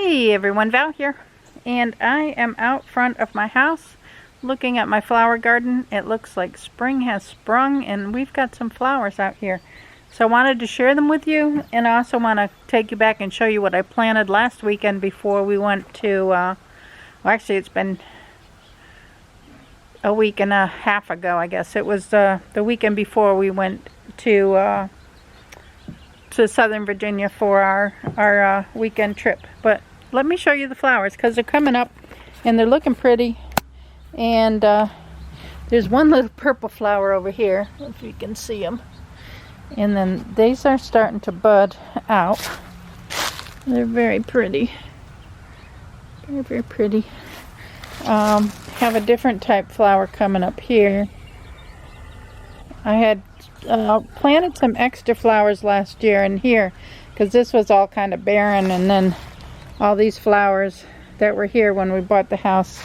Hey everyone, Val here, and I am out front of my house looking at my flower garden. It looks like spring has sprung and we've got some flowers out here. So I wanted to share them with you, and I also want to take you back and show you what I planted last weekend before we went to, well actually it's been a week and a half ago, I guess. It was the weekend before we went to Southern Virginia for our weekend trip. But let me show you the flowers because they're coming up and they're looking pretty. And there's one little purple flower over here, if you can see them. And then these are starting to bud out. They're very pretty. Very, very pretty. Have a different type flower coming up here. I had planted some extra flowers last year in here because this was all kind of barren, and then all these flowers that were here when we bought the house,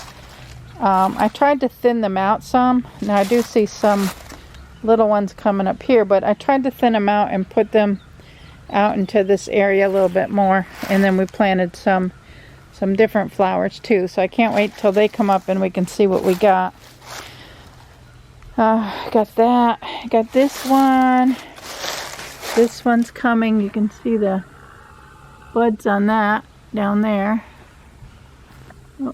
I tried to thin them out some. Now I do see some little ones coming up here, but I tried to thin them out and put them out into this area a little bit more, and then we planted some different flowers too, so I can't wait till they come up and we can see what we got. Got that. Got this one. This one's coming. You can see the buds on that down there. Oh,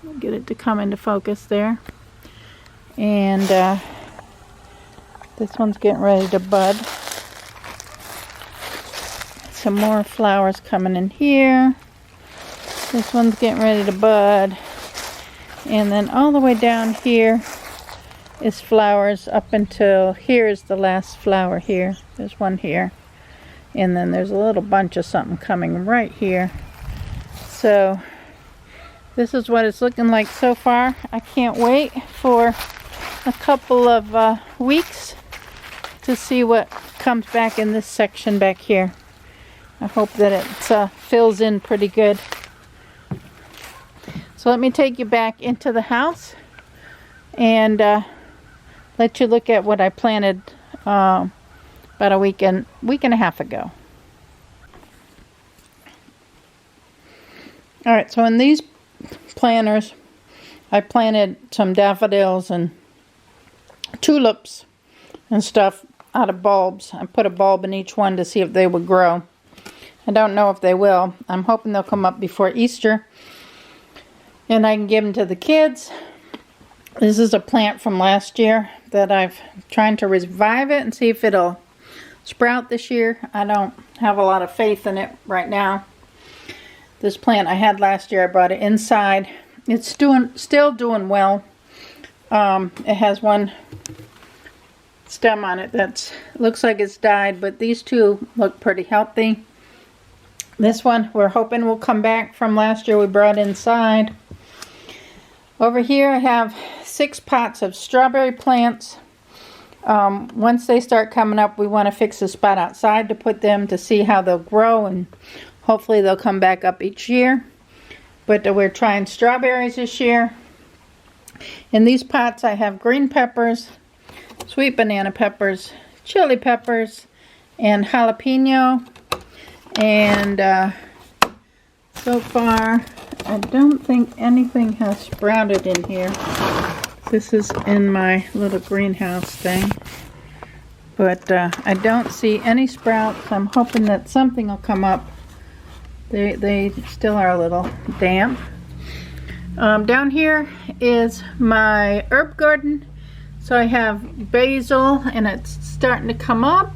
I'll get it to come into focus there. And this one's getting ready to bud. Some more flowers coming in here. This one's getting ready to bud. And then all the way down here is flowers up until here is the last flower here. There's one here. And then there's a little bunch of something coming right here. So this is what it's looking like so far. I can't wait for a couple of weeks to see what comes back in this section back here. I hope that it fills in pretty good. So let me take you back into the house and let you look at what I planted about a week and a half ago. Alright, so in these planters I planted some daffodils and tulips and stuff out of bulbs. I put a bulb in each one to see if they would grow. I don't know if they will. I'm hoping they'll come up before Easter and I can give them to the kids. This is a plant from last year that I've trying to revive it and see if it'll sprout this year. I don't have a lot of faith in it right now. This plant I had last year, I brought it inside. It's still doing well. It has one stem on it that looks like it's died, but these two look pretty healthy. This one we're hoping will come back from last year we brought inside. Over here I have 6 pots of strawberry plants. Once they start coming up, we want to fix a spot outside to put them to see how they'll grow, and hopefully they'll come back up each year. But we're trying strawberries this year. In these pots I have green peppers, sweet banana peppers, chili peppers, and jalapeno. And so far I don't think anything has sprouted in here. This is in my little greenhouse thing. But I don't see any sprouts. I'm hoping that something will come up. They still are a little damp. Down here is my herb garden. So I have basil and it's starting to come up.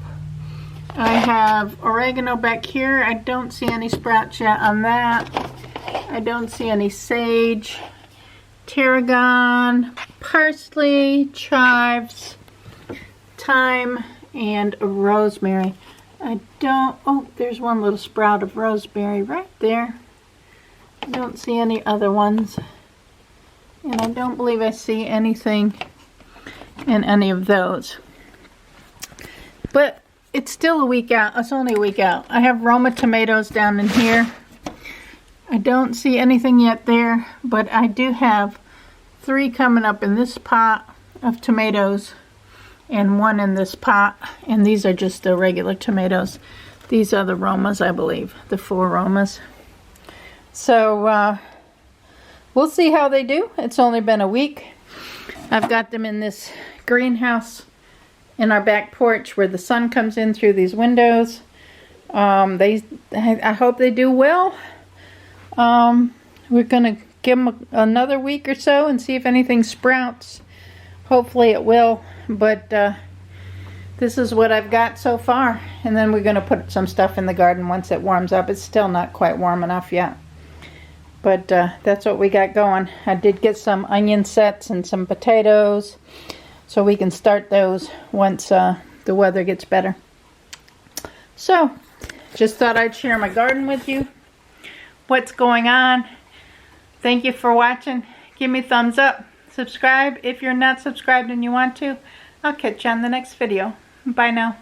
I have oregano back here. I don't see any sprouts yet on that. I don't see any sage, tarragon, parsley, chives, thyme, and rosemary. Oh, there's one little sprout of rosemary right there. I don't see any other ones. And I don't believe I see anything in any of those. But it's still a week out. It's only a week out. I have Roma tomatoes down in here. I don't see anything yet there, but I do have 3 coming up in this pot of tomatoes and 1 in this pot, and these are just the regular tomatoes. These are the Romas, I believe, the 4 Romas. So we'll see how they do. It's only been a week. I've got them in this greenhouse in our back porch where the sun comes in through these windows. I hope they do well. We're going to give them another week or so and see if anything sprouts. Hopefully it will, but this is what I've got so far. And then we're going to put some stuff in the garden once it warms up. It's still not quite warm enough yet. But that's what we got going. I did get some onion sets and some potatoes, so we can start those once the weather gets better. So, just thought I'd share my garden with you. What's going on. Thank you for watching. Give me a thumbs up. Subscribe if you're not subscribed and you want to. I'll catch you on the next video. Bye now.